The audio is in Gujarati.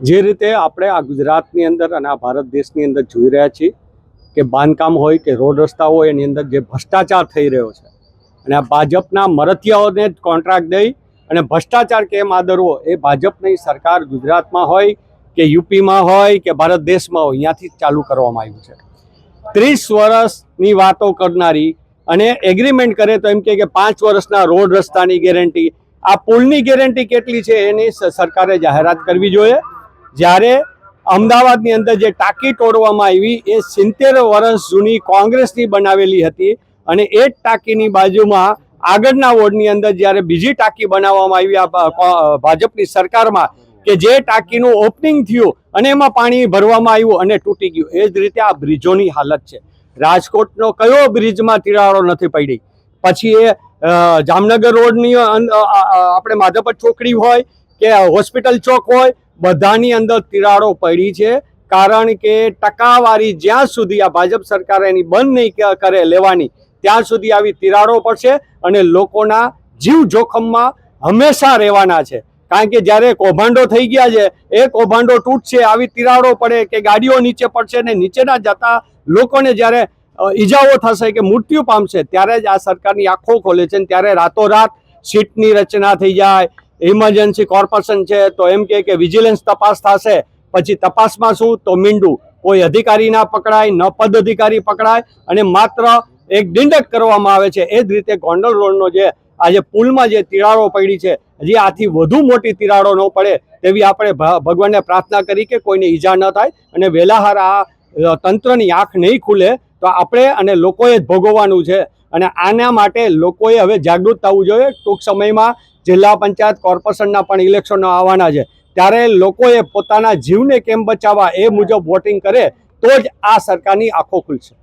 જે રીતે આપણે આ ગુજરાતની અંદર અને આ ભારત દેશની અંદર જોઈ રહ્યા છીએ કે બાંધકામ હોય કે રોડ રસ્તા હોય એની અંદર જે ભ્રષ્ટાચાર થઈ રહ્યો છે અને આ ભાજપના મરતિયાઓને જ કોન્ટ્રાક્ટ દઈ અને ભ્રષ્ટાચાર કેમ આદરવો એ ભાજપની સરકાર ગુજરાતમાં હોય કે યુપીમાં હોય કે ભારત દેશમાં હોય અહીંયાથી ચાલુ કરવામાં આવ્યું છે। 30 વર્ષની વાતો કરનારી અને એગ્રીમેન્ટ કરે તો એમ કે 5 વર્ષના રોડ રસ્તાની ગેરંટી, આ પુલની ગેરંટી કેટલી છે એની સરકારે જાહેરાત કરવી જોઈએ। જ્યારે અમદાવાદની અંદર જે ટાંકી તોડવામાં આવી એ 70 વર્ષ જૂની કોંગ્રેસની બનાવેલી હતી અને એ જ ટાંકીની બાજુમાં આગળના વોર્ડની અંદર જ્યારે બીજી ટાંકી બનાવવામાં આવી આ ભાજપની સરકારમાં કે જે ટાંકીનું ઓપનિંગ થયું અને એમાં પાણી ભરવામાં આવ્યું અને તૂટી ગયું। એ જ રીતે આ બ્રિજોની હાલત છે। રાજકોટનો કયો બ્રિજમાં તિરાડો નથી પડી? પછી એ જામનગર રોડની આપણે માધવપર ચોકડી હોય કે હોસ્પિટલ ચોક હોય, બધાની અંદર તિરાડો પડી છે। કારણ કે ટકાવારી જ્યાં સુધી આ ભાજપ સરકાર એની બંધ નહીં કરે લેવાની ત્યાં સુધી આવી તિરાડો પડશે અને લોકોના જીવ જોખમમાં હંમેશા રહેવાના છે। કારણ કે જ્યારે કૌભાંડો થઈ ગયા છે એ કૌભાંડો તૂટશે, આવી તિરાડો પડે કે ગાડીઓ નીચે પડશે ને નીચેના જતા લોકોને જ્યારે ઈજાઓ થશે કે મૃત્યુ પામશે ત્યારે જ આ સરકારની આંખો ખોલે છે। ત્યારે રાતોરાત સીટની રચના થઈ જાય, ઇમરજન્સી કોર્પોરેશન છે તો એમ કે વિજિલન્સ તપાસ થશે, પછી તપાસમાં શું તો મીંડું, કોઈ અધિકારી ના પકડાય, ન પદ અધિકારી પકડાય અને માત્ર એક ડિંડક કરવામાં આવે છે। એ જ રીતે ગોંડલ રોડનો જે આજે પુલમાં જે તિરાડો પડી છે હજી આથી વધુ મોટી તિરાડો ન પડે તેવી આપણે ભગવાનને પ્રાર્થના કરી કે કોઈને ઈજા ન થાય અને વહેલાહાર આ તંત્રની આંખ નહીં ખુલે તો આપણે અને લોકોએ જ ભોગવવાનું છે અને આના માટે લોકોએ હવે જાગૃત થવું જોઈએ। ટૂંક સમયમાં જિલ્લા પંચાયત કોર્પોરેશનના પણ ઇલેક્શનો આવવાના છે ત્યારે લોકોએ પોતાના જીવને કેમ બચાવવા એ મુજબ વોટિંગ કરે તો જ આ સરકારની આંખો ખુલશે।